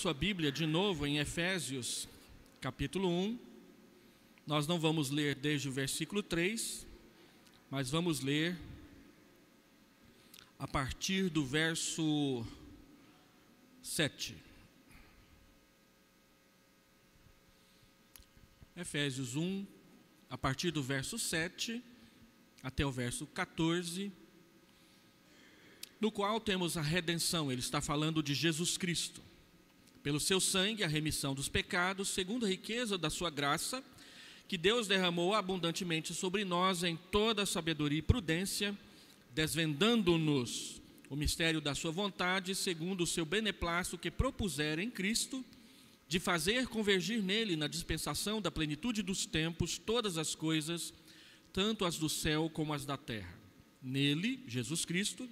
Sua Bíblia de novo em Efésios, capítulo 1. Nós não vamos ler desde o versículo 3, mas vamos ler a partir do verso 7. Efésios 1, a partir do verso 7 até o verso 14, no qual temos a redenção. Ele está falando de Jesus Cristo. Pelo seu sangue, a remissão dos pecados, segundo a riqueza da sua graça, que Deus derramou abundantemente sobre nós em toda sabedoria e prudência, desvendando-nos o mistério da sua vontade, segundo o seu beneplácito que propusera em Cristo, de fazer convergir nele, na dispensação da plenitude dos tempos, todas as coisas, tanto as do céu como as da terra. Nele, Jesus Cristo,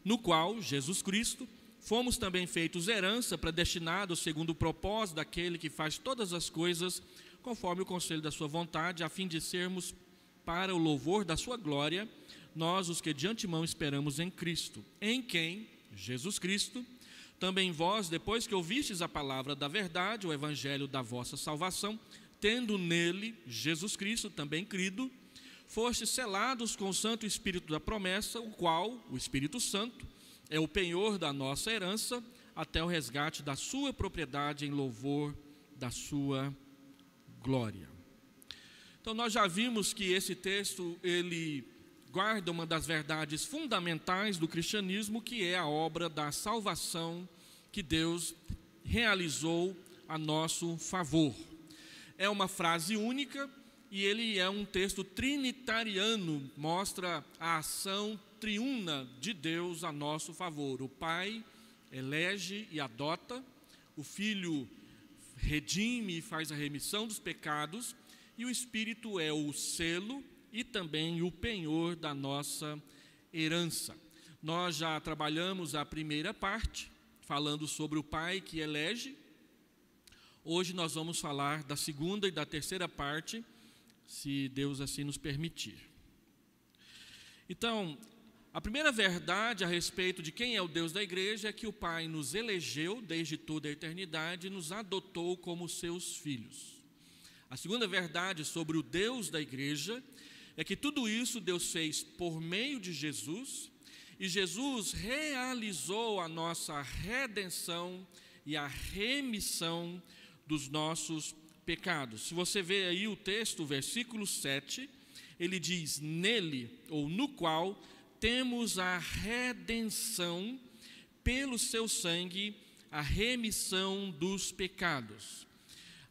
no qual, Jesus Cristo, fomos também feitos herança, predestinados segundo o propósito daquele que faz todas as coisas, conforme o conselho da sua vontade, a fim de sermos para o louvor da sua glória, nós os que de antemão esperamos em Cristo, em quem, Jesus Cristo, também vós, depois que ouvistes a palavra da verdade, o evangelho da vossa salvação, tendo nele, Jesus Cristo, também crido, fostes selados com o Santo Espírito da promessa, o qual, o Espírito Santo, é o penhor da nossa herança, até o resgate da sua propriedade em louvor da sua glória. Então nós já vimos que esse texto, ele guarda uma das verdades fundamentais do cristianismo, que é a obra da salvação que Deus realizou a nosso favor. É uma frase única e ele é um texto trinitariano, mostra a ação triuna de Deus a nosso favor. O Pai elege e adota, o Filho redime e faz a remissão dos pecados, e o Espírito é o selo e também o penhor da nossa herança. Nós já trabalhamos a primeira parte, falando sobre o Pai que elege. Hoje nós vamos falar da segunda e da terceira parte, se Deus assim nos permitir. Então, a primeira verdade a respeito de quem é o Deus da igreja é que o Pai nos elegeu desde toda a eternidade e nos adotou como seus filhos. A segunda verdade sobre o Deus da igreja é que tudo isso Deus fez por meio de Jesus, e Jesus realizou a nossa redenção e a remissão dos nossos pecados. Se você vê aí o texto, o versículo 7, ele diz: nele, ou no qual, temos a redenção pelo seu sangue, a remissão dos pecados.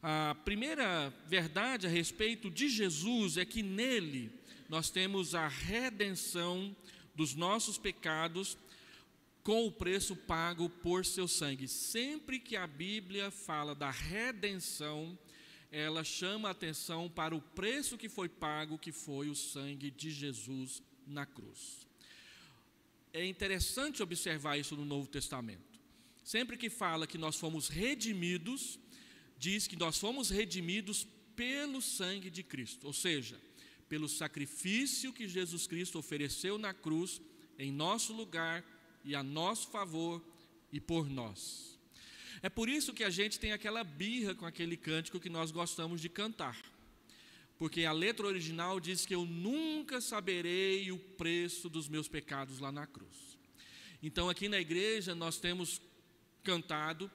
A primeira verdade a respeito de Jesus é que nele nós temos a redenção dos nossos pecados com o preço pago por seu sangue. Sempre que a Bíblia fala da redenção, ela chama a atenção para o preço que foi pago, que foi o sangue de Jesus na cruz. É interessante observar isso no Novo Testamento. Sempre que fala que nós fomos redimidos, diz que nós fomos redimidos pelo sangue de Cristo, ou seja, pelo sacrifício que Jesus Cristo ofereceu na cruz, em nosso lugar e a nosso favor e por nós. É por isso que a gente tem aquela birra com aquele cântico que nós gostamos de cantar. Porque a letra original diz que eu nunca saberei o preço dos meus pecados lá na cruz. Então aqui na igreja nós temos cantado: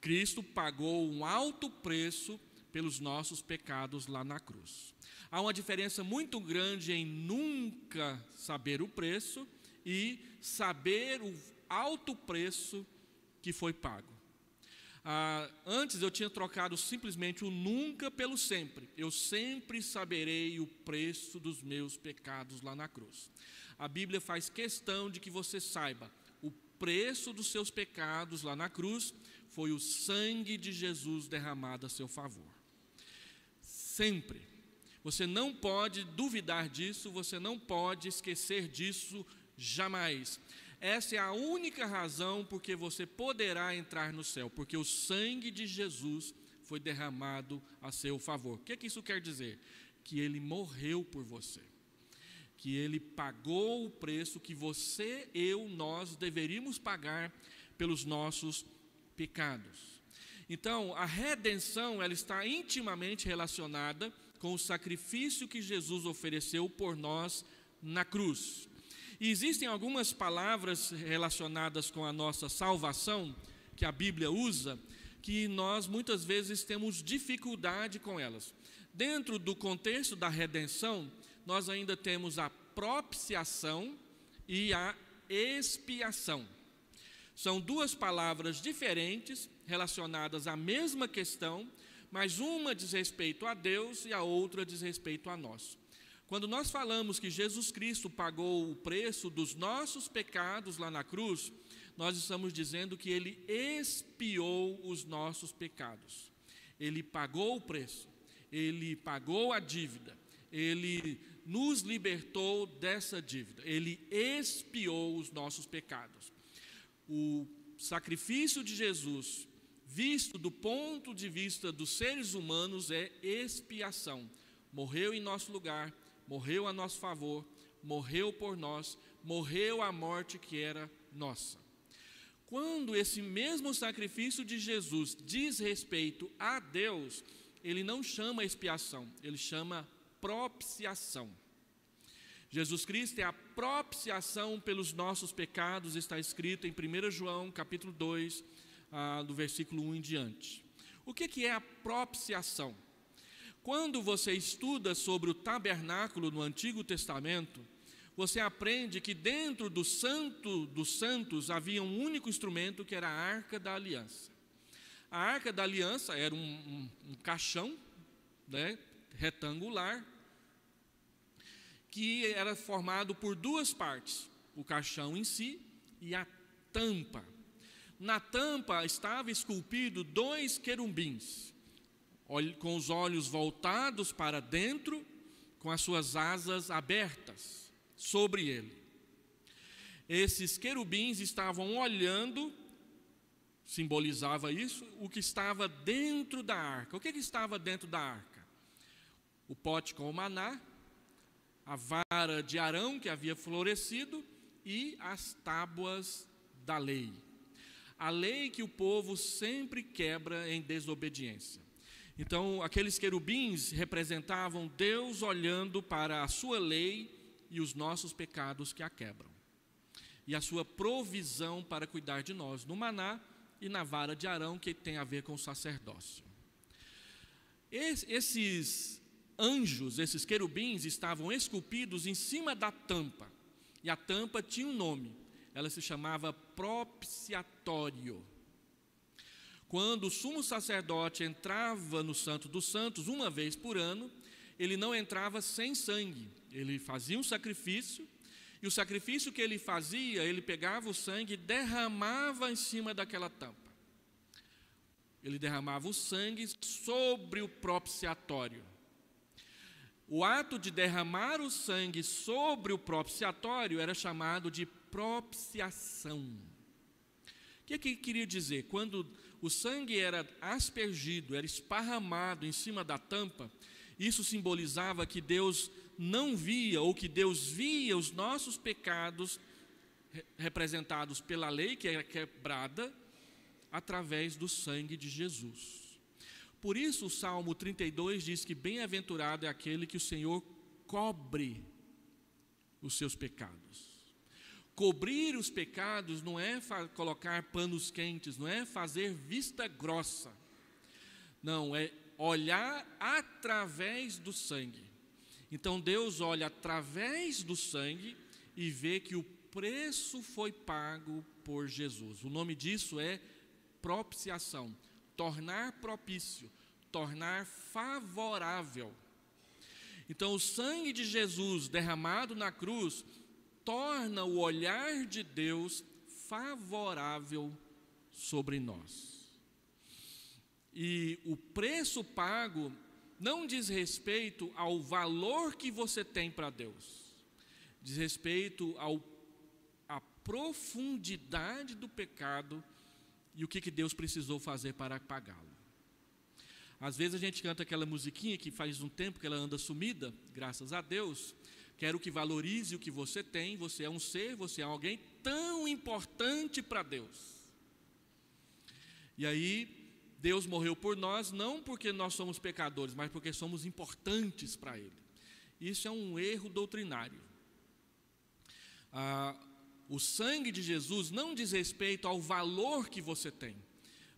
Cristo pagou um alto preço pelos nossos pecados lá na cruz. Há uma diferença muito grande em nunca saber o preço e saber o alto preço que foi pago. Antes eu tinha trocado simplesmente o nunca pelo sempre. Eu sempre saberei o preço dos meus pecados lá na cruz. A Bíblia faz questão de que você saiba: o preço dos seus pecados lá na cruz foi o sangue de Jesus derramado a seu favor. Sempre. Você não pode duvidar disso, você não pode esquecer disso jamais. Essa é a única razão porque você poderá entrar no céu, porque o sangue de Jesus foi derramado a seu favor. O que isso quer dizer? Que ele morreu por você, que ele pagou o preço que você, eu, nós deveríamos pagar pelos nossos pecados. Então, a redenção, ela está intimamente relacionada com o sacrifício que Jesus ofereceu por nós na cruz. E existem algumas palavras relacionadas com a nossa salvação, que a Bíblia usa, que nós muitas vezes temos dificuldade com elas. Dentro do contexto da redenção, nós ainda temos a propiciação e a expiação. São duas palavras diferentes, relacionadas à mesma questão, mas uma diz respeito a Deus e a outra diz respeito a nós. Quando nós falamos que Jesus Cristo pagou o preço dos nossos pecados lá na cruz, nós estamos dizendo que Ele expiou os nossos pecados. Ele pagou o preço, Ele pagou a dívida, Ele nos libertou dessa dívida, Ele expiou os nossos pecados. O sacrifício de Jesus, visto do ponto de vista dos seres humanos, é expiação. Morreu em nosso lugar, morreu a nosso favor, morreu por nós, morreu a morte que era nossa. Quando esse mesmo sacrifício de Jesus diz respeito a Deus, ele não chama expiação, ele chama propiciação. Jesus Cristo é a propiciação pelos nossos pecados, está escrito em 1 João capítulo 2, do versículo 1 em diante. O que é a propiciação? Quando você estuda sobre o tabernáculo no Antigo Testamento, você aprende que dentro do Santo dos Santos havia um único instrumento, que era a Arca da Aliança. A Arca da Aliança era um caixão, né, retangular, que era formado por duas partes, o caixão em si e a tampa. Na tampa estava esculpido 2 querubins, com os olhos voltados para dentro, com as suas asas abertas sobre ele. Esses querubins estavam olhando, simbolizava isso, o que estava dentro da arca. O que estava dentro da arca? O pote com o maná, a vara de Arão que havia florescido e as tábuas da lei. A lei que o povo sempre quebra em desobediência. Então, aqueles querubins representavam Deus olhando para a sua lei e os nossos pecados que a quebram. E a sua provisão para cuidar de nós no maná e na vara de Arão, que tem a ver com o sacerdócio. Esses anjos, esses querubins, estavam esculpidos em cima da tampa. E a tampa tinha um nome. Ela se chamava propiciatório. Quando o sumo sacerdote entrava no Santo dos Santos, uma vez por ano, ele não entrava sem sangue. Ele fazia um sacrifício, e o sacrifício que ele fazia, ele pegava o sangue e derramava em cima daquela tampa. Ele derramava o sangue sobre o propiciatório. O ato de derramar o sangue sobre o propiciatório era chamado de propiciação. O que queria dizer? Quando o sangue era aspergido, era esparramado em cima da tampa, isso simbolizava que Deus não via, ou que Deus via os nossos pecados representados pela lei que era quebrada através do sangue de Jesus. Por isso o Salmo 32 diz que bem-aventurado é aquele que o Senhor cobre os seus pecados. Cobrir os pecados não é colocar panos quentes, não é fazer vista grossa. Não, é olhar através do sangue. Então Deus olha através do sangue e vê que o preço foi pago por Jesus. O nome disso é propiciação. Tornar propício, tornar favorável. Então, o sangue de Jesus derramado na cruz torna o olhar de Deus favorável sobre nós. E o preço pago não diz respeito ao valor que você tem para Deus, diz respeito à profundidade do pecado e o que Deus precisou fazer para pagá-lo. Às vezes a gente canta aquela musiquinha que faz um tempo que ela anda sumida, graças a Deus. Quero que valorize o que você tem, você é um ser, você é alguém tão importante para Deus. E aí, Deus morreu por nós, não porque nós somos pecadores, mas porque somos importantes para Ele. Isso é um erro doutrinário. O sangue de Jesus não diz respeito ao valor que você tem,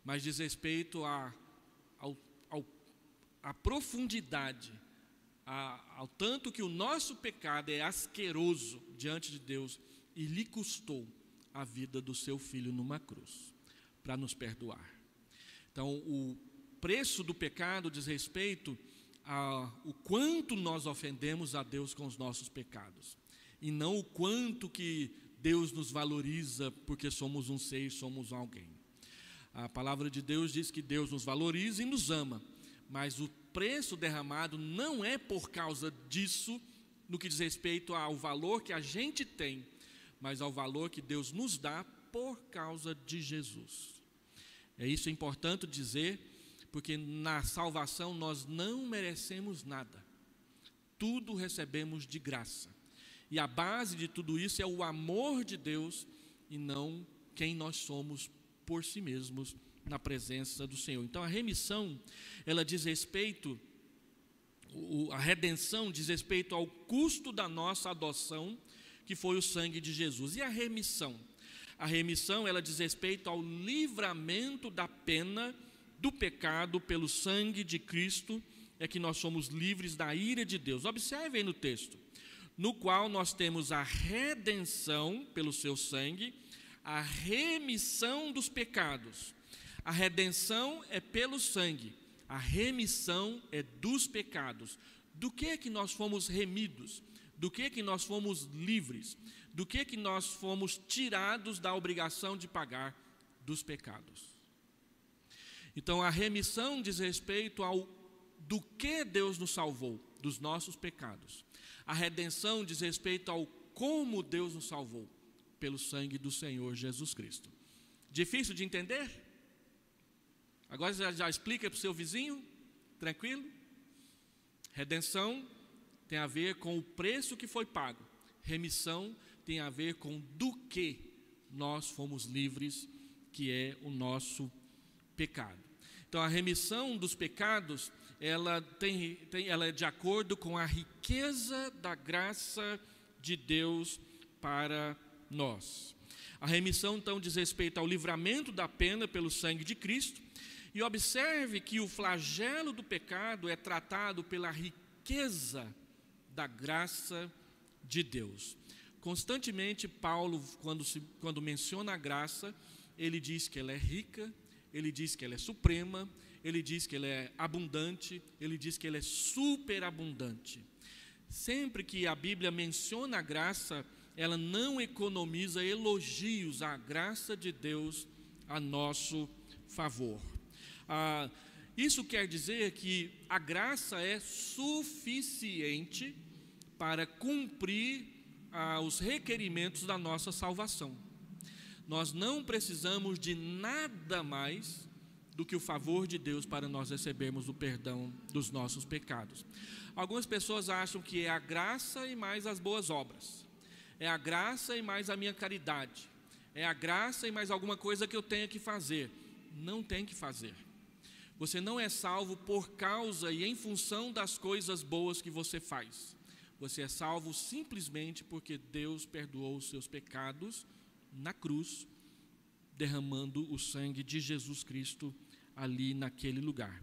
mas diz respeito à profundidade, ao tanto que o nosso pecado é asqueroso diante de Deus e lhe custou a vida do seu filho numa cruz, para nos perdoar. Então, o preço do pecado diz respeito ao quanto nós ofendemos a Deus com os nossos pecados, e não o quanto que Deus nos valoriza porque somos um ser, somos alguém. A palavra de Deus diz que Deus nos valoriza e nos ama, mas o preço derramado não é por causa disso, no que diz respeito ao valor que a gente tem, mas ao valor que Deus nos dá por causa de Jesus. Isso é importante dizer, porque na salvação nós não merecemos nada, tudo recebemos de graça, e a base de tudo isso é o amor de Deus e não quem nós somos por si mesmos na presença do Senhor. Então a remissão, ela diz respeito, a redenção diz respeito ao custo da nossa adoção, que foi o sangue de Jesus. E a remissão? A remissão, ela diz respeito ao livramento da pena do pecado pelo sangue de Cristo, é que nós somos livres da ira de Deus. Observe aí no texto, no qual nós temos a redenção pelo seu sangue, a remissão dos pecados. A redenção é pelo sangue, a remissão é dos pecados. Do que nós fomos remidos? Do que nós fomos livres? Do que nós fomos tirados da obrigação de pagar? Dos pecados. Então a remissão diz respeito ao do que Deus nos salvou, dos nossos pecados. A redenção diz respeito ao como Deus nos salvou, pelo sangue do Senhor Jesus Cristo. Difícil de entender? Agora já explica para o seu vizinho, tranquilo? Redenção tem a ver com o preço que foi pago. Remissão tem a ver com do que nós fomos livres, que é o nosso pecado. Então a remissão dos pecados, ela é de acordo com a riqueza da graça de Deus para nós. A remissão então diz respeito ao livramento da pena pelo sangue de Cristo. E observe que o flagelo do pecado é tratado pela riqueza da graça de Deus. Constantemente Paulo, quando menciona a graça, ele diz que ela é rica, ele diz que ela é suprema, ele diz que ela é abundante, ele diz que ela é superabundante. Sempre que a Bíblia menciona a graça, ela não economiza elogios à graça de Deus a nosso favor. Isso quer dizer que a graça é suficiente para cumprir os requerimentos da nossa salvação. Nós não precisamos de nada mais do que o favor de Deus para nós recebermos o perdão dos nossos pecados. Algumas pessoas acham que é a graça e mais as boas obras, é a graça e mais a minha caridade, é a graça e mais alguma coisa que eu tenha que fazer. Não tem que fazer. Você não é salvo por causa e em função das coisas boas que você faz. Você é salvo simplesmente porque Deus perdoou os seus pecados na cruz, derramando o sangue de Jesus Cristo ali naquele lugar.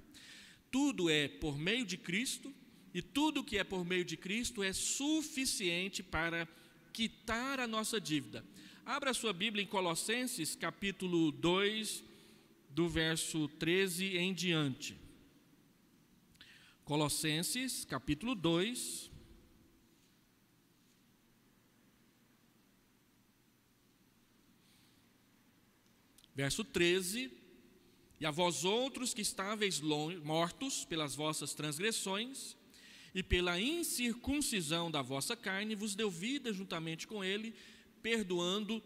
Tudo é por meio de Cristo, e tudo que é por meio de Cristo é suficiente para quitar a nossa dívida. Abra a sua Bíblia em Colossenses, capítulo 2, do verso 13 em diante. Colossenses, capítulo 2, verso 13: E a vós outros que estáveis mortos pelas vossas transgressões e pela incircuncisão da vossa carne, vos deu vida juntamente com ele, perdoando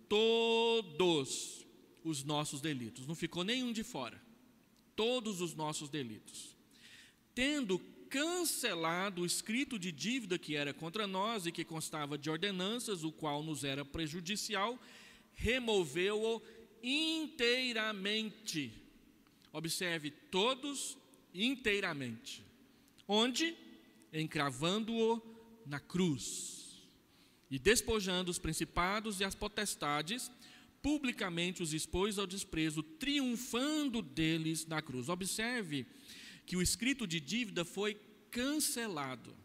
todos os nossos delitos. Não ficou nenhum de fora. Todos os nossos delitos. Tendo cancelado o escrito de dívida que era contra nós e que constava de ordenanças, o qual nos era prejudicial, removeu-o inteiramente, Observe, todos inteiramente. Onde? Encravando-o na cruz e despojando os principados e as potestades, publicamente os expôs ao desprezo, triunfando deles na cruz. Observe que o escrito de dívida foi cancelado.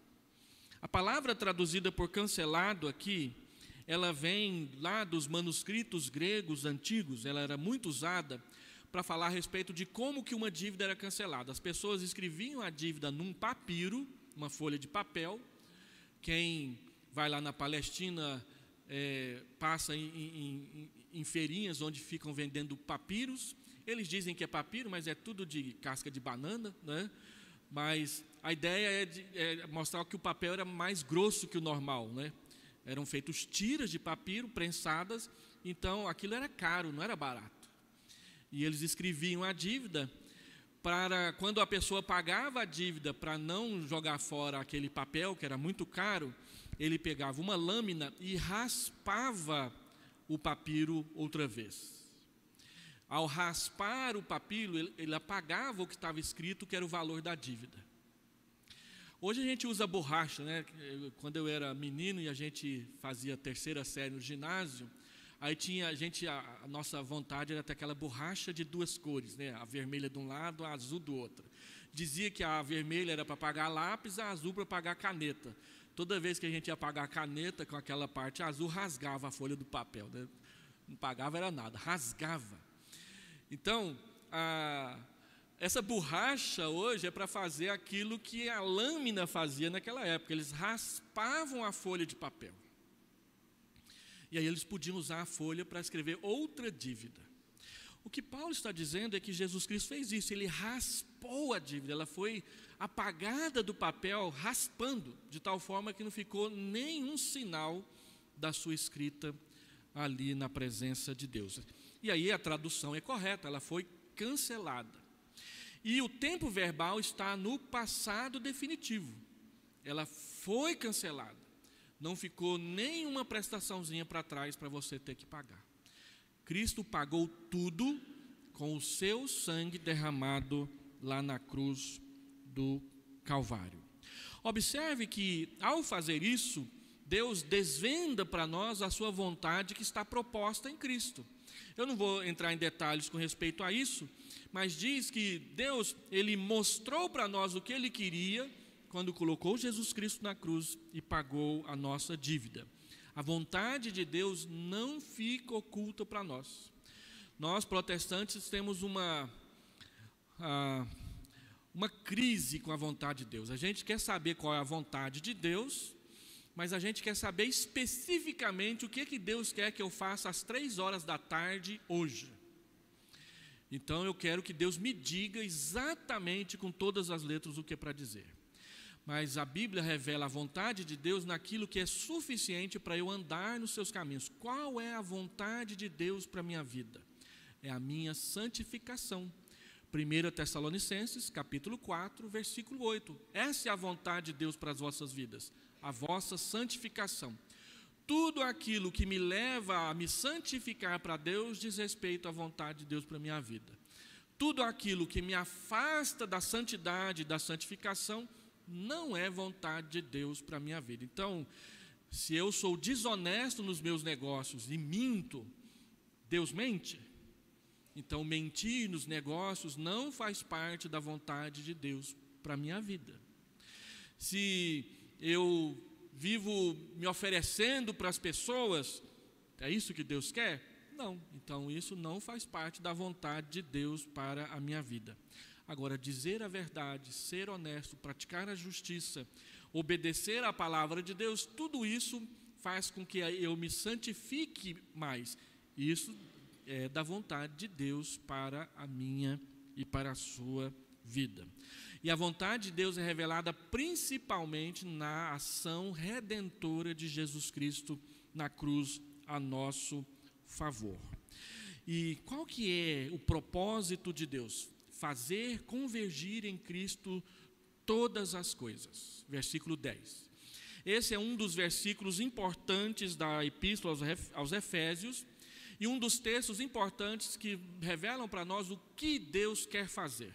A palavra traduzida por cancelado aqui, ela vem lá dos manuscritos gregos antigos, ela era muito usada para falar a respeito de como que uma dívida era cancelada. As pessoas escreviam a dívida num papiro, uma folha de papel. Quem vai lá na Palestina passa em feirinhas onde ficam vendendo papiros. Eles dizem que é papiro, mas é tudo de casca de banana, né? Mas a ideia é mostrar que o papel era mais grosso que o normal, né? Eram feitos tiras de papiro prensadas, então aquilo era caro, não era barato. E eles escreviam a dívida para, quando a pessoa pagava a dívida, para não jogar fora aquele papel que era muito caro, ele pegava uma lâmina e raspava o papiro outra vez. Ao raspar o papiro, ele apagava o que estava escrito, que era o valor da dívida. Hoje a gente usa borracha, né? Quando eu era menino e a gente fazia terceira série no ginásio, aí tinha a nossa vontade era ter aquela borracha de duas cores, né? A vermelha de um lado, a azul do outro. Dizia que a vermelha era para pagar lápis, a azul para pagar caneta. Toda vez que a gente ia pagar a caneta com aquela parte azul, rasgava a folha do papel, né? Não pagava era nada, rasgava. Então, essa borracha hoje é para fazer aquilo que a lâmina fazia naquela época. Eles raspavam a folha de papel. E aí eles podiam usar a folha para escrever outra dívida. O que Paulo está dizendo é que Jesus Cristo fez isso. Ele raspou a dívida. Ela foi apagada do papel, raspando, de tal forma que não ficou nenhum sinal da sua escrita ali na presença de Deus. E aí a tradução é correta, ela foi cancelada. E o tempo verbal está no passado definitivo. Ela foi cancelada. Não ficou nenhuma prestaçãozinha para trás para você ter que pagar. Cristo pagou tudo com o seu sangue derramado lá na cruz do Calvário. Observe que, ao fazer isso, Deus desvenda para nós a sua vontade que está proposta em Cristo. Eu não vou entrar em detalhes com respeito a isso, mas diz que Deus, Ele mostrou para nós o que Ele queria quando colocou Jesus Cristo na cruz e pagou a nossa dívida. A vontade de Deus não fica oculta para nós. Nós, protestantes, temos uma crise com a vontade de Deus. A gente quer saber qual é a vontade de Deus, mas a gente quer saber especificamente o que Deus quer que eu faça às 3 da tarde hoje. Então eu quero que Deus me diga exatamente com todas as letras o que é para dizer. Mas a Bíblia revela a vontade de Deus naquilo que é suficiente para eu andar nos seus caminhos. Qual é a vontade de Deus para a minha vida? É a minha santificação. 1 Tessalonicenses, capítulo 4, versículo 8. Essa é a vontade de Deus para as vossas vidas, a vossa santificação. Tudo aquilo que me leva a me santificar para Deus diz respeito à vontade de Deus para a minha vida. Tudo aquilo que me afasta da santidade, da santificação, não é vontade de Deus para a minha vida. Então, se eu sou desonesto nos meus negócios e minto, Deus mente? Então, mentir nos negócios não faz parte da vontade de Deus para a minha vida. Se eu vivo me oferecendo para as pessoas, é isso que Deus quer? Não. Então, isso não faz parte da vontade de Deus para a minha vida. Agora, dizer a verdade, ser honesto, praticar a justiça, obedecer à palavra de Deus, tudo isso faz com que eu me santifique mais. Isso é da vontade de Deus para a minha e para a sua vida. E a vontade de Deus é revelada principalmente na ação redentora de Jesus Cristo na cruz a nosso favor. E qual que é o propósito de Deus? Fazer convergir em Cristo todas as coisas. Versículo 10. Esse é um dos versículos importantes da Epístola aos Efésios, E um dos textos importantes que revelam para nós o que Deus quer fazer.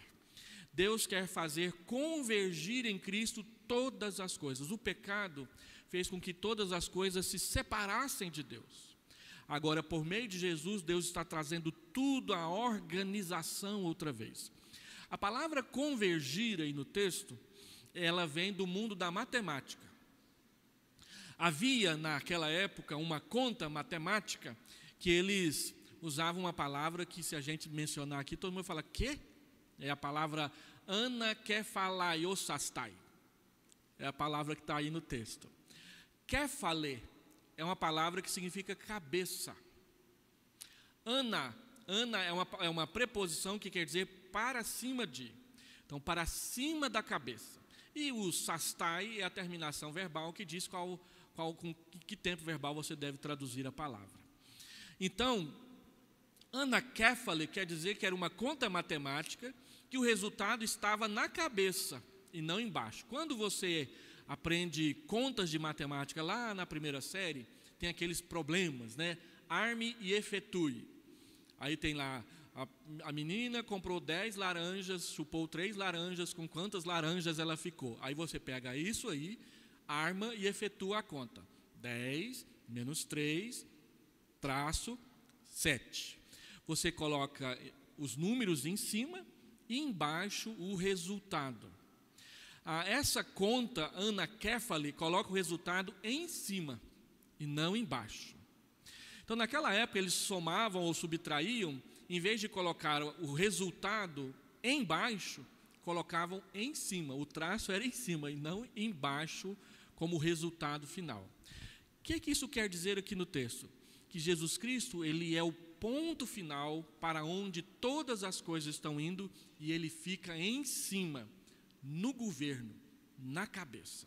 Deus quer fazer convergir em Cristo todas as coisas. O pecado fez com que todas as coisas se separassem de Deus. Agora, por meio de Jesus, Deus está trazendo tudo à organização outra vez. A palavra convergir aí no texto, ela vem do mundo da matemática. Havia naquela época uma conta matemática que eles usavam uma palavra que, se a gente mencionar aqui, todo mundo fala, quê? É a palavra anakephalaiosastai. É a palavra que está aí no texto. Kefale é uma palavra que significa cabeça. Ana é uma preposição que quer dizer para cima de. Então, para cima da cabeça. E o sastai é a terminação verbal que diz com que tempo verbal você deve traduzir a palavra. Então, anakephale quer dizer que era uma conta matemática que o resultado estava na cabeça e não embaixo. Quando você aprende contas de matemática lá na primeira série, tem aqueles problemas, né? Arme e efetue. Aí tem lá, a menina comprou 10 laranjas, chupou 3 laranjas, com quantas laranjas ela ficou? Aí você pega isso aí, arma e efetua a conta. 10 menos 3, traço 7. Você coloca os números em cima e embaixo o resultado. Essa conta, anakephale, coloca o resultado em cima e não embaixo. Então, naquela época, eles somavam ou subtraíam, em vez de colocar o resultado embaixo, colocavam em cima. O traço era em cima e não embaixo como resultado final. O que isso quer dizer aqui no texto? Que Jesus Cristo, ele é o ponto final para onde todas as coisas estão indo e ele fica em cima, no governo, na cabeça.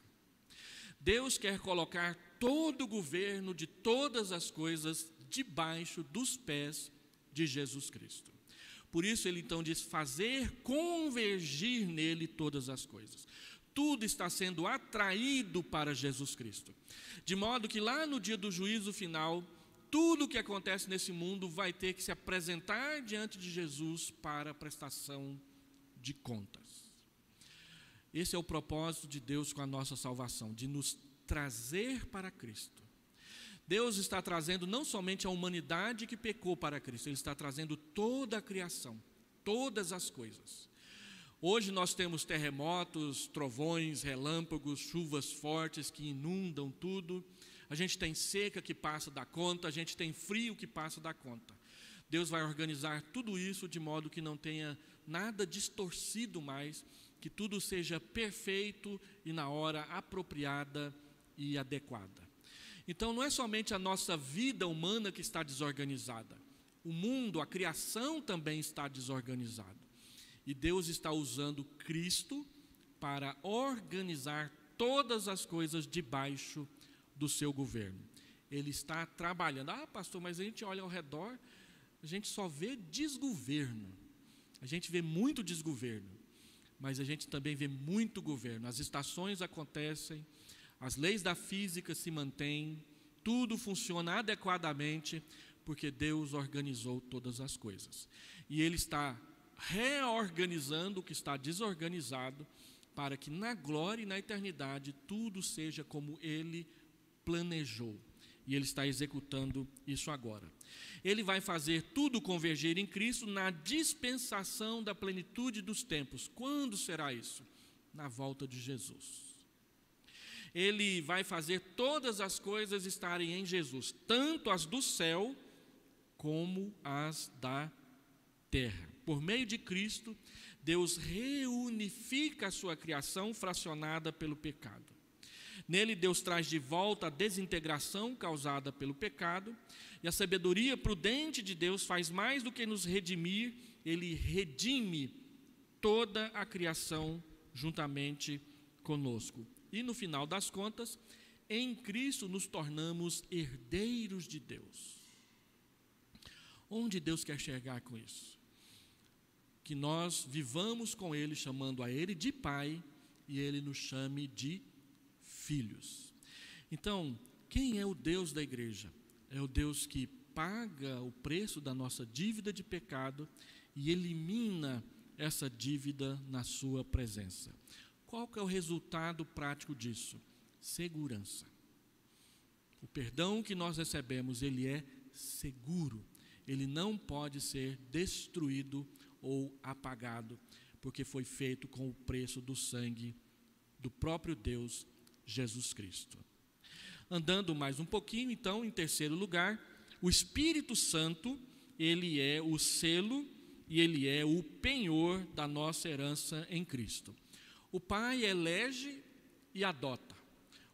Deus quer colocar todo o governo de todas as coisas debaixo dos pés de Jesus Cristo. Por isso ele então diz, fazer convergir nele todas as coisas. Tudo está sendo atraído para Jesus Cristo. De modo que lá no dia do juízo final, tudo o que acontece nesse mundo vai ter que se apresentar diante de Jesus para prestação de contas. Esse é o propósito de Deus com a nossa salvação, de nos trazer para Cristo. Deus está trazendo não somente a humanidade que pecou para Cristo, Ele está trazendo toda a criação, todas as coisas. Hoje nós temos terremotos, trovões, relâmpagos, chuvas fortes que inundam tudo. A gente tem seca que passa da conta, a gente tem frio que passa da conta. Deus vai organizar tudo isso de modo que não tenha nada distorcido mais, que tudo seja perfeito e na hora apropriada e adequada. Então não é somente a nossa vida humana que está desorganizada. O mundo, a criação também está desorganizada. E Deus está usando Cristo para organizar todas as coisas debaixo do seu governo. Ele está trabalhando. Pastor, mas a gente olha ao redor, a gente só vê desgoverno. A gente vê muito desgoverno, mas a gente também vê muito governo. As estações acontecem, as leis da física se mantêm, tudo funciona adequadamente, porque Deus organizou todas as coisas. E Ele está reorganizando o que está desorganizado, para que na glória e na eternidade tudo seja como Ele planejou. E Ele está executando isso agora. Ele vai fazer tudo convergir em Cristo na dispensação da plenitude dos tempos. Quando será isso? Na volta de Jesus. Ele vai fazer todas as coisas estarem em Jesus, tanto as do céu como as da terra. Por meio de Cristo, Deus reunifica a sua criação fracionada pelo pecado. Nele, Deus traz de volta a desintegração causada pelo pecado, e a sabedoria prudente de Deus faz mais do que nos redimir, Ele redime toda a criação juntamente conosco. E no final das contas, em Cristo nos tornamos herdeiros de Deus. Onde Deus quer chegar com isso? Que nós vivamos com Ele, chamando a Ele de Pai, e Ele nos chame de filhos. Então, quem é o Deus da igreja? É o Deus que paga o preço da nossa dívida de pecado e elimina essa dívida na sua presença. Qual que é o resultado prático disso? Segurança. O perdão que nós recebemos, ele é seguro. Ele não pode ser destruído ou apagado, porque foi feito com o preço do sangue do próprio Deus, Jesus Cristo. Andando mais um pouquinho, então, em terceiro lugar, o Espírito Santo, ele é o selo e ele é o penhor da nossa herança em Cristo. O Pai elege e adota.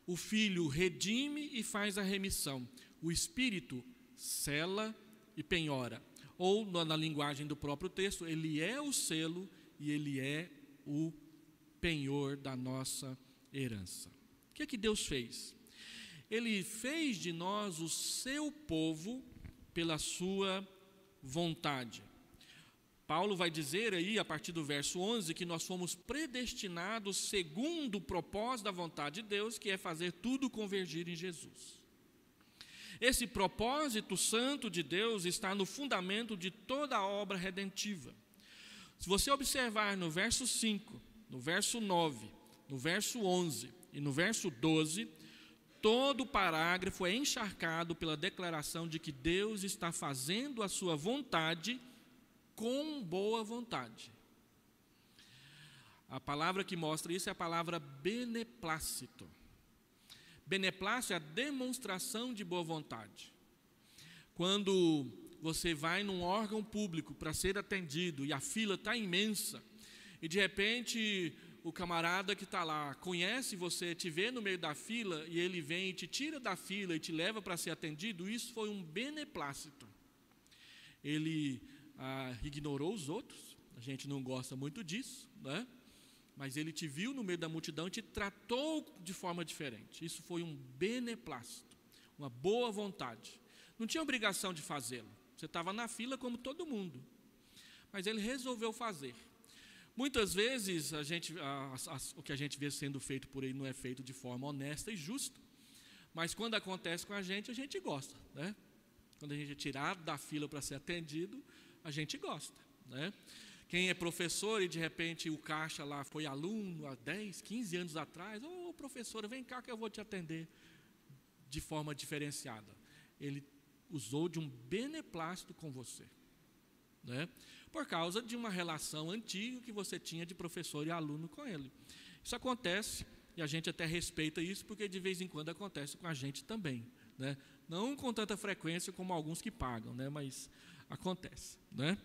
O Filho redime e faz a remissão. O Espírito sela e penhora. Ou, na linguagem do próprio texto, ele é o selo e ele é o penhor da nossa herança. O que é que Deus fez? Ele fez de nós o seu povo pela sua vontade. Paulo vai dizer aí, a partir do verso 11, que nós fomos predestinados segundo o propósito da vontade de Deus, que é fazer tudo convergir em Jesus. Esse propósito santo de Deus está no fundamento de toda a obra redentiva. Se você observar no verso 5, no verso 9, no verso 11 e no verso 12, todo o parágrafo é encharcado pela declaração de que Deus está fazendo a sua vontade com boa vontade. A palavra que mostra isso é a palavra beneplácito. Beneplácito é a demonstração de boa vontade. Quando você vai num órgão público para ser atendido e a fila está imensa, e de repente o camarada que está lá conhece você, te vê no meio da fila e ele vem e te tira da fila e te leva para ser atendido, isso foi um beneplácito. Ele ignorou os outros, a gente não gosta muito disso, né? Mas ele te viu no meio da multidão e te tratou de forma diferente. Isso foi um beneplácito, uma boa vontade. Não tinha obrigação de fazê-lo, você estava na fila como todo mundo, mas ele resolveu fazer. Muitas vezes o que a gente vê sendo feito por ele não é feito de forma honesta e justa, mas quando acontece com a gente gosta, né? Quando a gente é tirado da fila para ser atendido, a gente gosta, né? Quem é professor e de repente o caixa lá foi aluno há 10, 15 anos atrás, professora, vem cá que eu vou te atender de forma diferenciada. Ele usou de um beneplácito com você, né? Por causa de uma relação antiga que você tinha de professor e aluno com ele. Isso acontece, e a gente até respeita isso, porque de vez em quando acontece com a gente também, né? Não com tanta frequência como alguns que pagam, né? Mas acontece, né?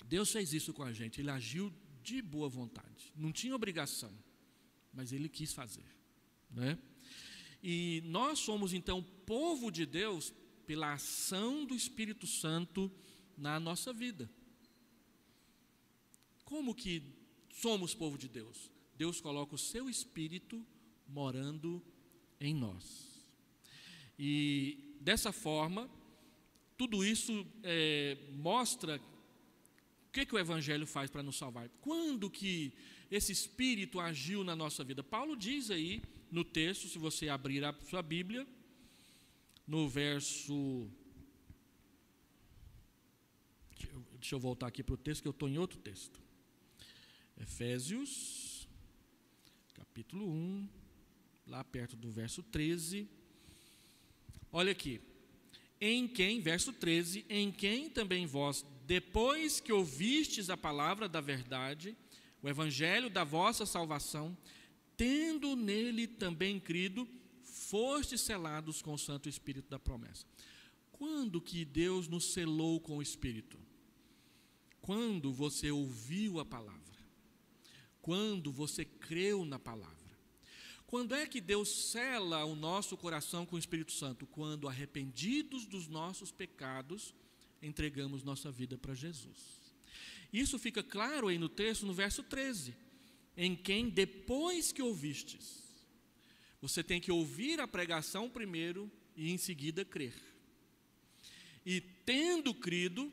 Deus fez isso com a gente, Ele agiu de boa vontade, não tinha obrigação, mas Ele quis fazer, né? E nós somos então povo de Deus pela ação do Espírito Santo na nossa vida. Como que somos povo de Deus? Deus coloca o seu Espírito morando em nós. E dessa forma, tudo isso mostra o que o Evangelho faz para nos salvar. Quando que esse Espírito agiu na nossa vida? Paulo diz aí no texto, se você abrir a sua Bíblia, no verso... Deixa eu voltar aqui para o texto, que eu estou em outro texto. Efésios, capítulo 1, lá perto do verso 13. Olha aqui. Em quem, verso 13, em quem também vós, depois que ouvistes a palavra da verdade, o evangelho da vossa salvação, tendo nele também crido, fostes selados com o Santo Espírito da promessa. Quando que Deus nos selou com o Espírito? Quando você ouviu a palavra. Quando você creu na palavra. Quando é que Deus sela o nosso coração com o Espírito Santo? Quando, arrependidos dos nossos pecados, entregamos nossa vida para Jesus. Isso fica claro aí no texto, no verso 13. Em quem, depois que ouvistes, você tem que ouvir a pregação primeiro e em seguida crer. E tendo crido,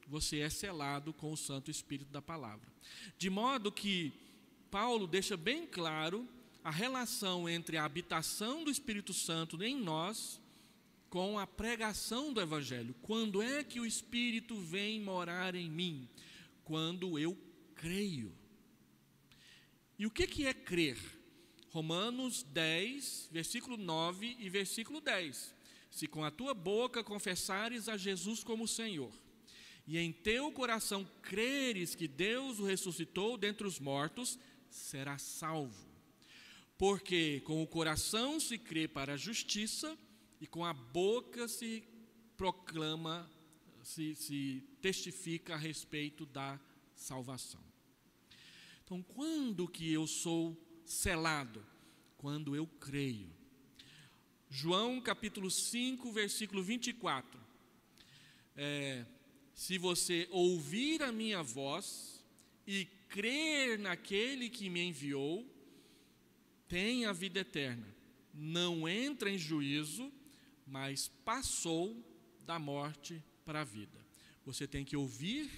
você é selado com o Santo Espírito da palavra. De modo que Paulo deixa bem claro a relação entre a habitação do Espírito Santo em nós com a pregação do Evangelho. Quando é que o Espírito vem morar em mim? Quando eu creio. E o que é crer? Romanos 10, versículo 9 e versículo 10. Se com a tua boca confessares a Jesus como Senhor, e em teu coração creres que Deus o ressuscitou dentre os mortos, serás salvo. Porque com o coração se crê para a justiça, e com a boca se proclama, se testifica a respeito da salvação. Então, quando que eu sou selado? Quando eu creio. João capítulo 5, versículo 24. Se você ouvir a minha voz e crer naquele que me enviou, tem a vida eterna. Não entra em juízo, mas passou da morte para a vida. Você tem que ouvir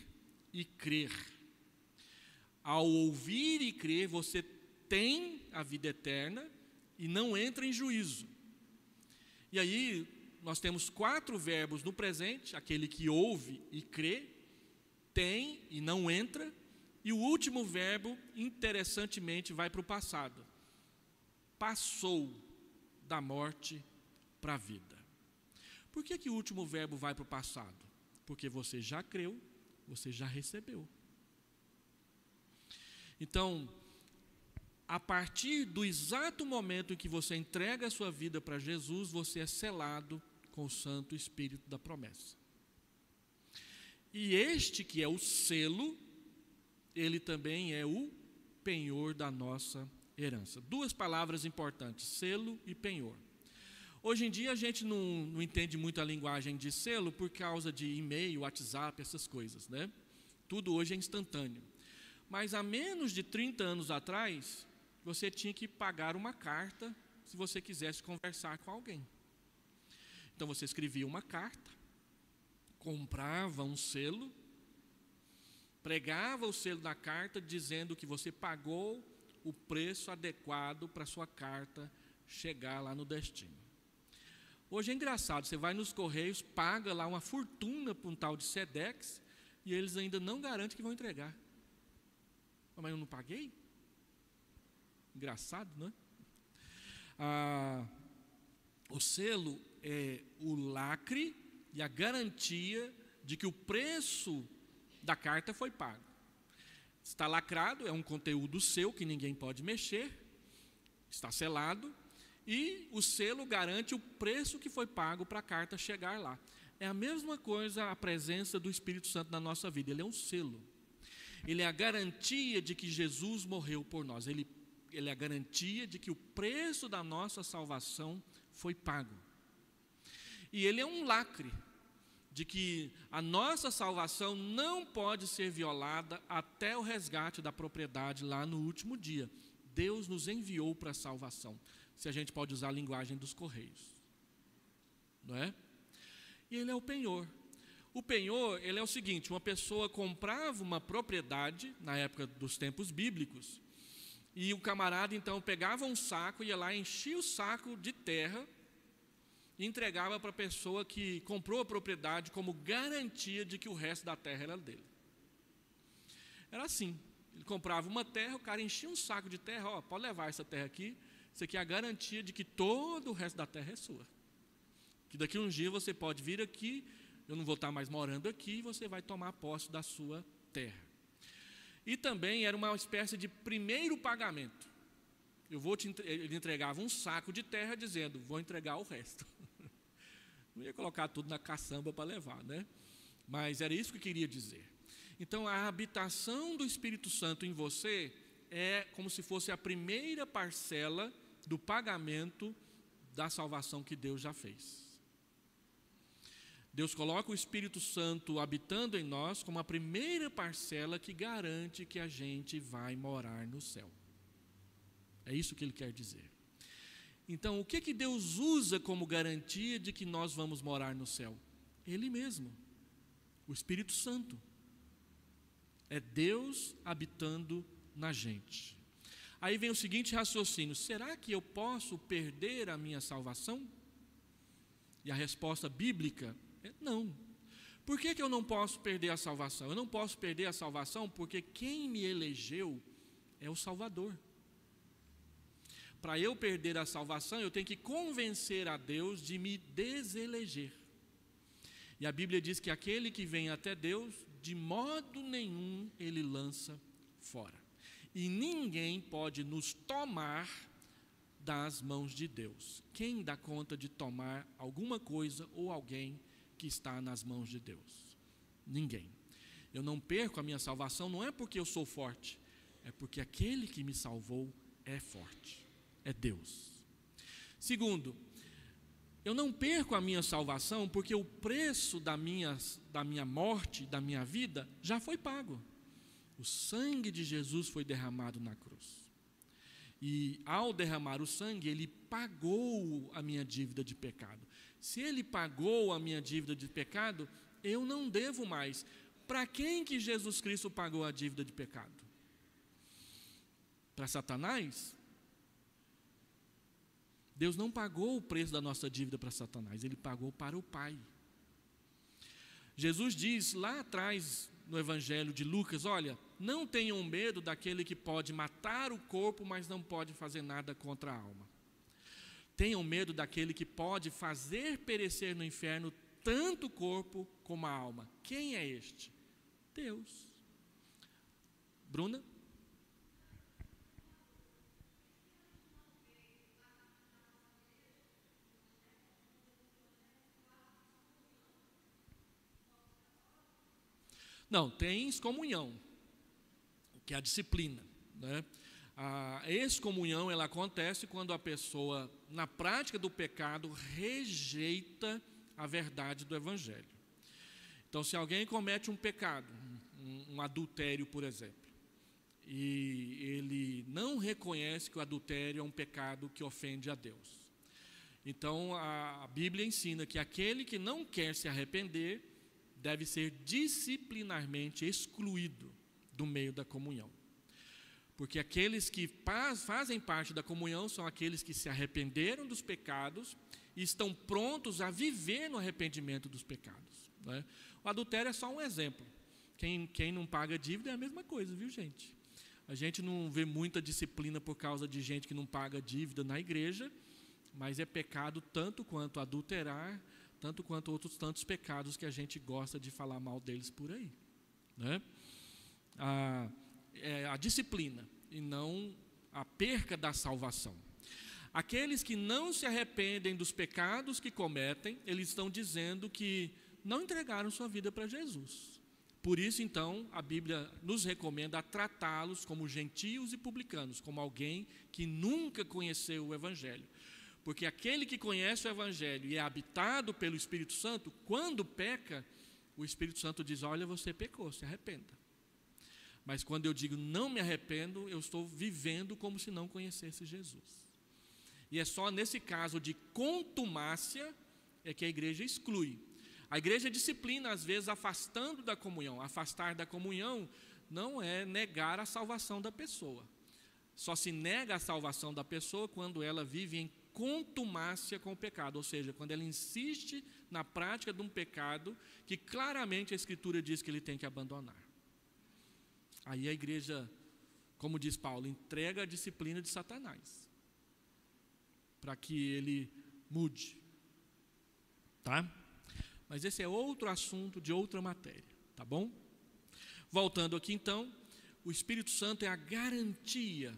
e crer. Ao ouvir e crer, você tem a vida eterna e não entra em juízo. E aí, nós temos 4 verbos no presente: aquele que ouve e crê, tem e não entra, e o último verbo, interessantemente, vai para o passado. Passou da morte para a vida. Por que o último verbo vai para o passado? Porque você já creu, você já recebeu. Então, a partir do exato momento em que você entrega a sua vida para Jesus, você é selado com o Santo Espírito da promessa. E este que é o selo, ele também é o penhor da nossa herança. 2 palavras importantes: selo e penhor. Hoje em dia a gente não entende muito a linguagem de selo por causa de e-mail, WhatsApp, essas coisas, né? Tudo hoje é instantâneo. Mas há menos de 30 anos atrás, você tinha que pagar uma carta se você quisesse conversar com alguém. Então você escrevia uma carta, comprava um selo, pregava o selo da carta dizendo que você pagou o preço adequado para a sua carta chegar lá no destino. Hoje é engraçado, você vai nos Correios, paga lá uma fortuna para um tal de Sedex e eles ainda não garantem que vão entregar. Mas eu não paguei? Engraçado, não é? O selo é o lacre e a garantia de que o preço da carta foi pago. Está lacrado, é um conteúdo seu que ninguém pode mexer, está selado, e o selo garante o preço que foi pago para a carta chegar lá. É a mesma coisa a presença do Espírito Santo na nossa vida. Ele é um selo. Ele é a garantia de que Jesus morreu por nós. Ele é a garantia de que o preço da nossa salvação foi pago. E ele é um lacre de que a nossa salvação não pode ser violada até o resgate da propriedade lá no último dia. Deus nos enviou para a salvação, se a gente pode usar a linguagem dos Correios, não é? E ele é o penhor. O penhor, ele é o seguinte: uma pessoa comprava uma propriedade, na época dos tempos bíblicos, e o camarada então pegava um saco, ia lá, enchia o saco de terra e entregava para a pessoa que comprou a propriedade como garantia de que o resto da terra era dele. Era assim: ele comprava uma terra, o cara enchia um saco de terra, ó, pode levar essa terra aqui, isso aqui é a garantia de que todo o resto da terra é sua. Que daqui a um dia você pode vir aqui, eu não vou estar mais morando aqui, e você vai tomar posse da sua terra. E também era uma espécie de primeiro pagamento. Ele entregava um saco de terra dizendo: vou entregar o resto. Não ia colocar tudo na caçamba para levar, né? Mas era isso que queria dizer. Então, a habitação do Espírito Santo em você é como se fosse a primeira parcela do pagamento da salvação que Deus já fez. Deus coloca o Espírito Santo habitando em nós como a primeira parcela que garante que a gente vai morar no céu. É isso que ele quer dizer. Então, o que Deus usa como garantia de que nós vamos morar no céu? Ele mesmo, o Espírito Santo. É Deus habitando na gente. Aí vem o seguinte raciocínio: será que eu posso perder a minha salvação? E a resposta bíblica é não. Por que eu não posso perder a salvação? Eu não posso perder a salvação porque quem me elegeu é o Salvador. Para eu perder a salvação, eu tenho que convencer a Deus de me deseleger. E a Bíblia diz que aquele que vem até Deus, de modo nenhum ele lança fora. E ninguém pode nos tomar das mãos de Deus. Quem dá conta de tomar alguma coisa ou alguém que está nas mãos de Deus? Ninguém. Eu não perco a minha salvação, não é porque eu sou forte, é porque aquele que me salvou é forte, é Deus. Segundo, eu não perco a minha salvação porque o preço da minha morte, da minha vida, já foi pago. O sangue de Jesus foi derramado na cruz. E ao derramar o sangue, Ele pagou a minha dívida de pecado. Se Ele pagou a minha dívida de pecado, eu não devo mais. Para quem que Jesus Cristo pagou a dívida de pecado? Para Satanás? Deus não pagou o preço da nossa dívida para Satanás, Ele pagou para o Pai. Jesus diz lá atrás no Evangelho de Lucas, olha, não tenham medo daquele que pode matar o corpo, mas não pode fazer nada contra a alma. Tenham medo daquele que pode fazer perecer no inferno tanto o corpo como a alma. Quem é este? Deus. Bruna? Não, tem excomunhão, que é a disciplina, né? A excomunhão, ela acontece quando a pessoa, na prática do pecado, rejeita a verdade do Evangelho. Então, se alguém comete um pecado, um adultério, por exemplo, e ele não reconhece que o adultério é um pecado que ofende a Deus. Então, a Bíblia ensina que aquele que não quer se arrepender deve ser disciplinarmente excluído do meio da comunhão. Porque aqueles que fazem parte da comunhão são aqueles que se arrependeram dos pecados e estão prontos a viver no arrependimento dos pecados, né? O adultério é só um exemplo. Quem não paga dívida é a mesma coisa, viu, gente? A gente não vê muita disciplina por causa de gente que não paga dívida na igreja, mas é pecado tanto quanto adulterar, tanto quanto outros tantos pecados que a gente gosta de falar mal deles por aí, né? A disciplina e não a perca da salvação. Aqueles que não se arrependem dos pecados que cometem, eles estão dizendo que não entregaram sua vida para Jesus. Por isso, então, a Bíblia nos recomenda a tratá-los como gentios e publicanos, como alguém que nunca conheceu o Evangelho. Porque aquele que conhece o Evangelho e é habitado pelo Espírito Santo, quando peca, o Espírito Santo diz, olha, você pecou, se arrependa. Mas quando eu digo não me arrependo, eu estou vivendo como se não conhecesse Jesus. E é só nesse caso de contumácia é que a igreja exclui. A igreja disciplina, às vezes, afastando da comunhão. Afastar da comunhão não é negar a salvação da pessoa. Só se nega a salvação da pessoa quando ela vive em contumácia com o pecado, ou seja, quando ela insiste na prática de um pecado que claramente a Escritura diz que ele tem que abandonar. Aí a igreja, como diz Paulo, entrega a disciplina de Satanás, para que ele mude, tá? Mas esse é outro assunto de outra matéria, tá bom? Voltando aqui então, o Espírito Santo é a garantia,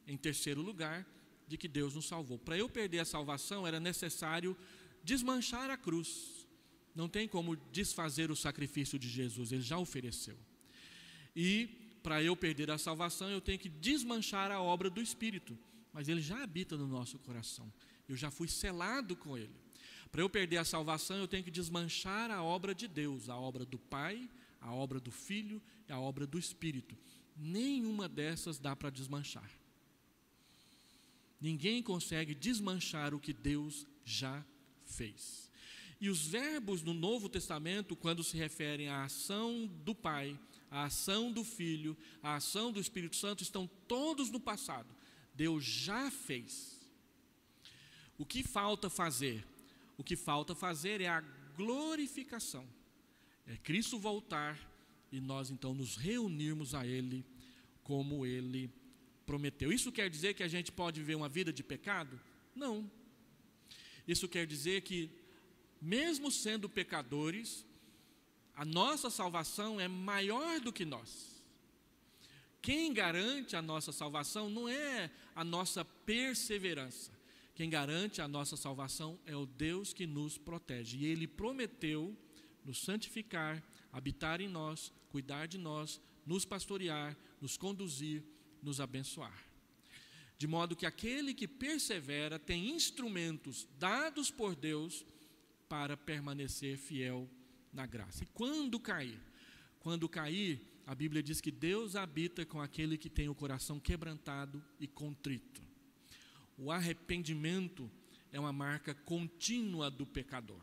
em terceiro lugar, de que Deus nos salvou. Para eu perder a salvação, era necessário desmanchar a cruz. Não tem como desfazer o sacrifício de Jesus, Ele já ofereceu. E para eu perder a salvação, eu tenho que desmanchar a obra do Espírito, mas Ele já habita no nosso coração. Eu já fui selado com Ele. Para eu perder a salvação, eu tenho que desmanchar a obra de Deus, a obra do Pai, a obra do Filho e a obra do Espírito. Nenhuma dessas dá para desmanchar. Ninguém consegue desmanchar o que Deus já fez. E os verbos no Novo Testamento, quando se referem à ação do Pai, à ação do Filho, à ação do Espírito Santo, estão todos no passado. Deus já fez. O que falta fazer? o que falta fazer é a glorificação. É Cristo voltar e nós então nos reunirmos a Ele como Ele prometeu. Isso quer dizer que a gente pode viver uma vida de pecado? Não. Isso quer dizer que, mesmo sendo pecadores, a nossa salvação é maior do que nós. Quem garante a nossa salvação não é a nossa perseverança. Quem garante a nossa salvação é o Deus que nos protege. E Ele prometeu nos santificar, habitar em nós, cuidar de nós, nos pastorear, nos conduzir, nos abençoar. De modo que aquele que persevera tem instrumentos dados por Deus para permanecer fiel na graça. E quando cair? Quando cair, a Bíblia diz que Deus habita com aquele que tem o coração quebrantado e contrito. O arrependimento é uma marca contínua do pecador.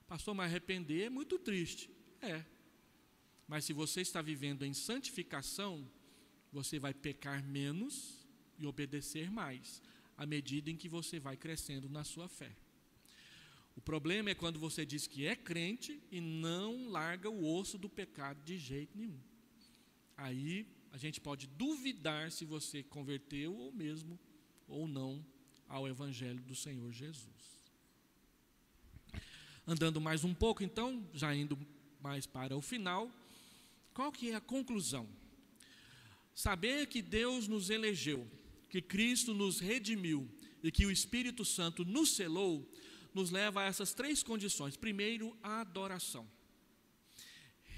Pastor, mas arrepender é muito triste. É. Mas se você está vivendo em santificação, você vai pecar menos e obedecer mais, à medida em que você vai crescendo na sua fé. O problema é quando você diz que é crente e não larga o osso do pecado de jeito nenhum. Aí a gente pode duvidar se você converteu ou mesmo ou não ao Evangelho do Senhor Jesus. Andando mais um pouco então, já indo mais para o final, qual que é a conclusão? Saber que Deus nos elegeu, que Cristo nos redimiu e que o Espírito Santo nos selou, nos leva a essas três condições. Primeiro, a adoração.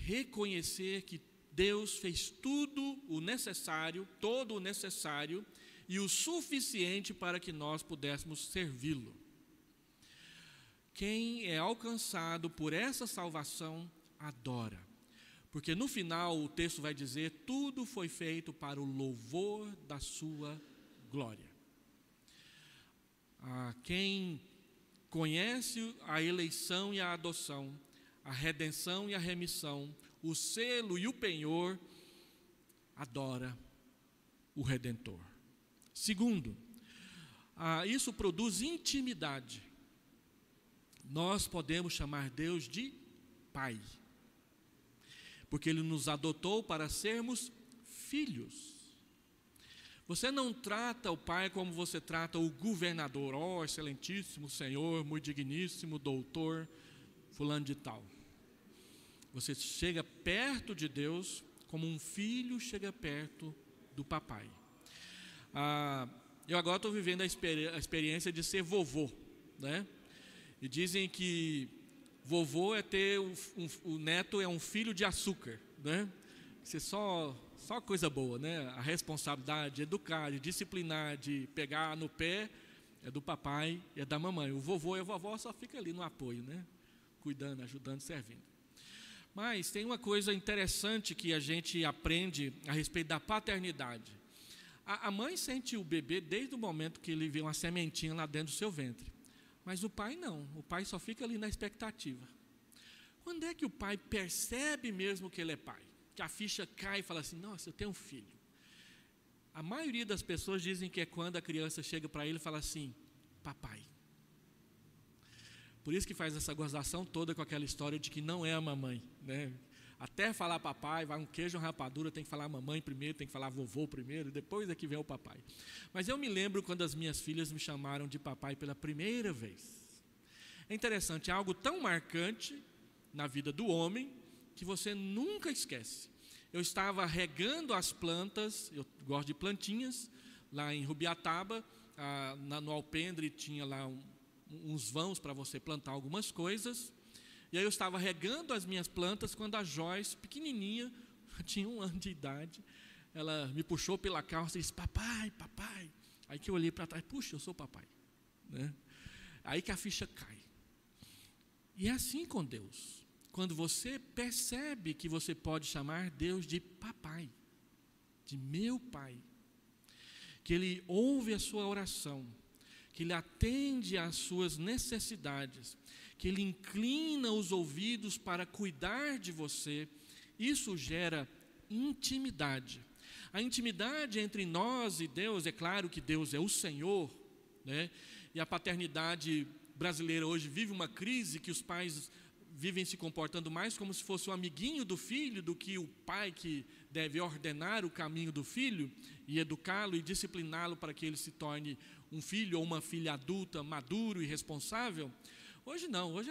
Reconhecer que Deus fez tudo o necessário, todo o necessário e o suficiente para que nós pudéssemos servi-lo. Quem é alcançado por essa salvação, adora. Porque no final o texto vai dizer, tudo foi feito para o louvor da sua glória. Quem conhece a eleição e a adoção, a redenção e a remissão, o selo e o penhor, adora o Redentor. Segundo, isso produz intimidade. Nós podemos chamar Deus de Pai, porque Ele nos adotou para sermos filhos. Você não trata o Pai como você trata o governador, excelentíssimo Senhor, muito digníssimo doutor, fulano de tal. Você chega perto de Deus como um filho chega perto do papai. Eu agora estou vivendo a experiência de ser vovô, né? E dizem que vovô é ter o neto é um filho de açúcar, né? Isso é só coisa boa, né? A responsabilidade de educar, de disciplinar, de pegar no pé é do papai e é da mamãe. O vovô e a vovó só fica ali no apoio, né? Cuidando, ajudando, servindo. Mas tem uma coisa interessante que a gente aprende a respeito da paternidade. A mãe sente o bebê desde o momento que ele vê uma sementinha lá dentro do seu ventre. Mas o pai não, o pai só fica ali na expectativa. Quando é que o pai percebe mesmo que ele é pai? Que a ficha cai e fala assim, nossa, eu tenho um filho. A maioria das pessoas dizem que é quando a criança chega para ele e fala assim, papai. Por isso que faz essa gozação toda com aquela história de que não é a mamãe, né? Até falar papai, vai um queijo, uma rapadura, tem que falar mamãe primeiro, tem que falar vovô primeiro, depois é que vem o papai. Mas eu me lembro quando as minhas filhas me chamaram de papai pela primeira vez. É interessante, é algo tão marcante na vida do homem que você nunca esquece. Eu estava regando as plantas, eu gosto de plantinhas, lá em Rubiataba, no alpendre tinha lá uns vãos para você plantar algumas coisas. E aí eu estava regando as minhas plantas quando a Joyce, pequenininha, tinha 1 ano de idade, ela me puxou pela calça e disse, papai, papai. Aí que eu olhei para trás, puxa, eu sou papai, né? Aí que a ficha cai. E é assim com Deus. Quando você percebe que você pode chamar Deus de papai, de meu pai, que Ele ouve a sua oração, que Ele atende às suas necessidades, que Ele inclina os ouvidos para cuidar de você, isso gera intimidade. A intimidade entre nós e Deus, é claro que Deus é o Senhor, né? E a paternidade brasileira hoje vive uma crise que os pais vivem se comportando mais como se fosse o amiguinho do filho do que o pai que deve ordenar o caminho do filho e educá-lo e discipliná-lo para que ele se torne um filho ou uma filha adulta, maduro e responsável. Hoje não, hoje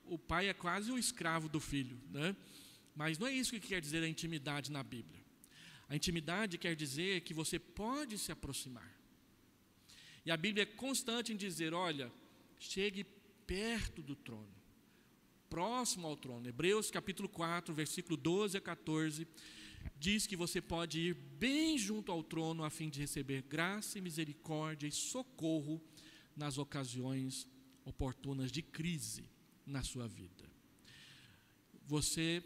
o pai é quase o escravo do filho, né? Mas não é isso que quer dizer a intimidade na Bíblia. A intimidade quer dizer que você pode se aproximar. E a Bíblia é constante em dizer, olha, chegue perto do trono, próximo ao trono. Hebreus capítulo 4, versículo 12 a 14, diz que você pode ir bem junto ao trono a fim de receber graça e misericórdia e socorro nas ocasiões oportunas de crise na sua vida. Você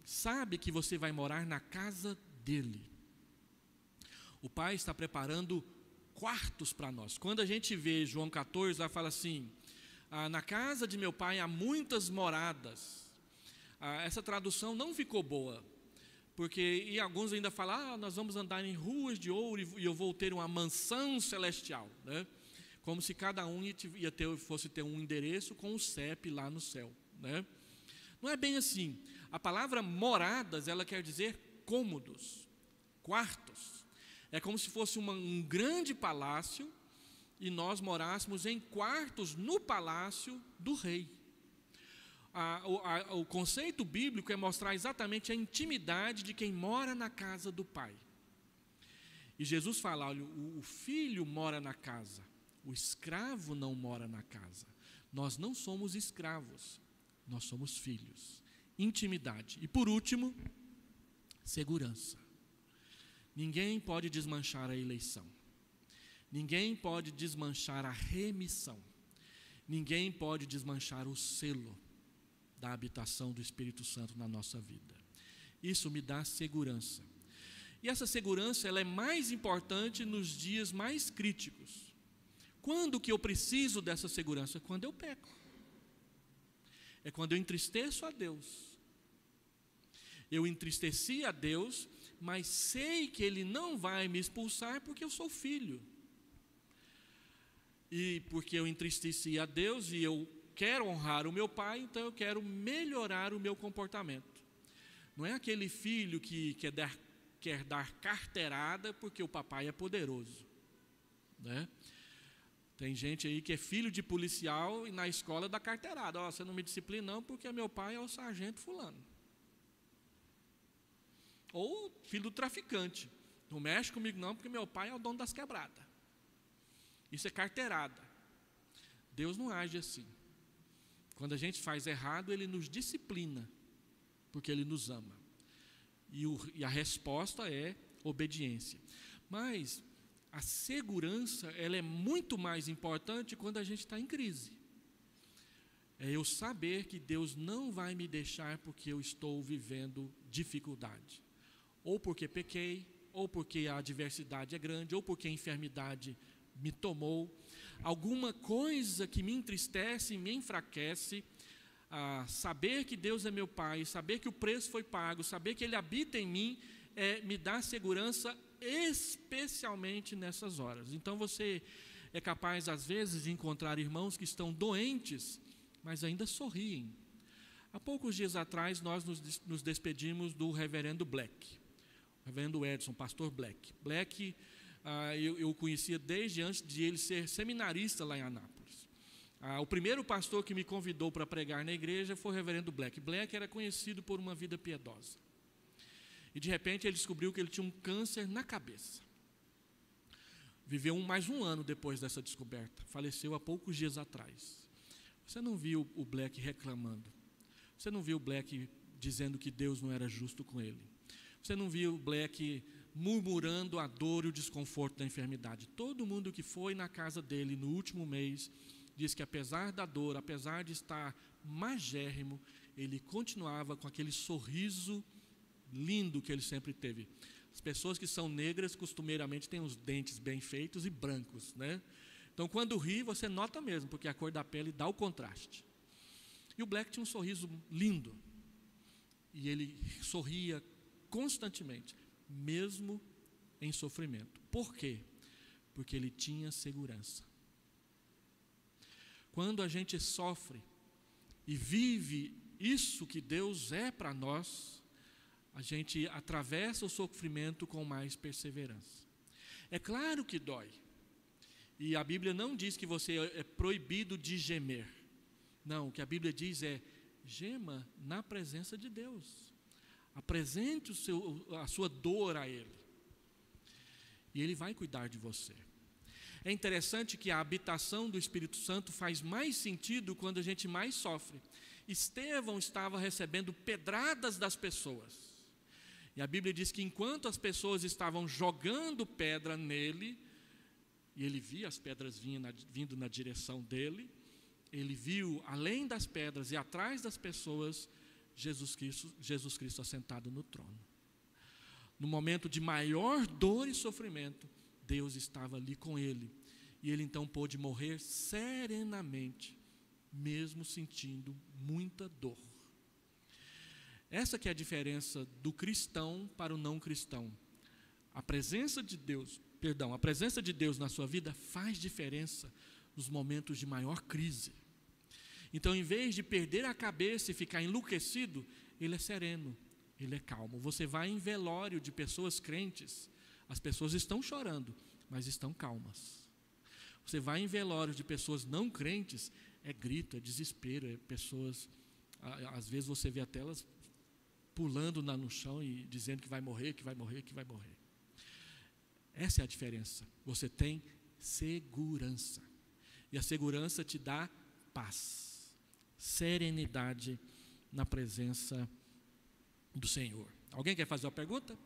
sabe que você vai morar na casa dele. O Pai está preparando quartos para nós. Quando a gente vê João 14, lá fala assim, na casa de meu pai há muitas moradas. Essa tradução não ficou boa, porque e alguns ainda falam, nós vamos andar em ruas de ouro e eu vou ter uma mansão celestial, né? Como se cada um fosse ter um endereço com um CEP lá no céu, né? Não é bem assim. A palavra moradas, ela quer dizer cômodos, quartos. É como se fosse um grande palácio e nós morássemos em quartos no palácio do rei. O conceito bíblico é mostrar exatamente a intimidade de quem mora na casa do Pai. E Jesus fala, olha, o filho mora na casa, o escravo não mora na casa. Nós não somos escravos, nós somos filhos. Intimidade. E por último, segurança. Ninguém pode desmanchar a eleição. Ninguém pode desmanchar a remissão. Ninguém pode desmanchar o selo da habitação do Espírito Santo na nossa vida. Isso me dá segurança. E essa segurança, ela é mais importante nos dias mais críticos. Quando que eu preciso dessa segurança? Quando eu peco. É quando eu entristeço a Deus. Eu entristeci a Deus, mas sei que Ele não vai me expulsar porque eu sou filho. E porque eu entristeci a Deus e eu quero honrar o meu pai, então eu quero melhorar o meu comportamento. Não é aquele filho que quer dar carteirada porque o papai é poderoso, né? Tem gente aí que é filho de policial e na escola dá carteirada. Você não me disciplina não porque meu pai é o sargento fulano. Ou filho do traficante. Não mexe comigo não porque meu pai é o dono das quebradas. Isso é carteirada. Deus não age assim. Quando a gente faz errado, Ele nos disciplina, porque Ele nos ama. E a resposta é obediência. Mas a segurança, ela é muito mais importante quando a gente está em crise. É eu saber que Deus não vai me deixar porque eu estou vivendo dificuldade. Ou porque pequei, ou porque a adversidade é grande, ou porque a enfermidade me tomou. Alguma coisa que me entristece e me enfraquece, saber que Deus é meu Pai, saber que o preço foi pago, saber que Ele habita em mim, me dá segurança, especialmente nessas horas. Então você é capaz às vezes de encontrar irmãos que estão doentes, mas ainda sorriem. Há poucos dias atrás nós nos despedimos do reverendo Black, o reverendo Edson, pastor Black. Black, eu o conhecia desde antes de ele ser seminarista lá em Anápolis. O primeiro pastor que me convidou para pregar na igreja foi o reverendo Black. Black era conhecido por uma vida piedosa. E de repente ele descobriu que ele tinha um câncer na cabeça. Viveu mais um ano depois dessa descoberta. Faleceu há poucos dias atrás. Você não viu o Black reclamando. Você não viu o Black dizendo que Deus não era justo com ele. Você não viu o Black murmurando a dor e o desconforto da enfermidade. Todo mundo que foi na casa dele no último mês diz que apesar da dor, apesar de estar magérrimo, ele continuava com aquele sorriso lindo que ele sempre teve. As pessoas que são negras costumeiramente têm os dentes bem feitos e brancos, né? Então quando ri você nota mesmo, porque a cor da pele dá o contraste. E o Black tinha um sorriso lindo. E ele sorria constantemente, mesmo em sofrimento. Por quê? Porque ele tinha segurança. Quando a gente sofre e vive isso que Deus é para nós, a gente atravessa o sofrimento com mais perseverança. É claro que dói. E a Bíblia não diz que você é proibido de gemer. Não, o que a Bíblia diz é: gema na presença de Deus. Apresente a sua dor a Ele. E Ele vai cuidar de você. É interessante que a habitação do Espírito Santo faz mais sentido quando a gente mais sofre. Estevão estava recebendo pedradas das pessoas. E a Bíblia diz que enquanto as pessoas estavam jogando pedra nele, e ele via as pedras vindo na direção dele, ele viu, além das pedras e atrás das pessoas, Jesus Cristo assentado no trono. No momento de maior dor e sofrimento, Deus estava ali com ele. E ele então pôde morrer serenamente, mesmo sentindo muita dor. Essa que é a diferença do cristão para o não cristão. A presença de Deus na sua vida faz diferença nos momentos de maior crise. Então, em vez de perder a cabeça e ficar enlouquecido, ele é sereno, ele é calmo. Você vai em velório de pessoas crentes, as pessoas estão chorando, mas estão calmas. Você vai em velório de pessoas não crentes, é grito, é desespero, é pessoas, às vezes você vê até elas pulando no chão e dizendo que vai morrer, que vai morrer, que vai morrer. Essa é a diferença. Você tem segurança. E a segurança te dá paz, serenidade na presença do Senhor. Alguém quer fazer uma pergunta?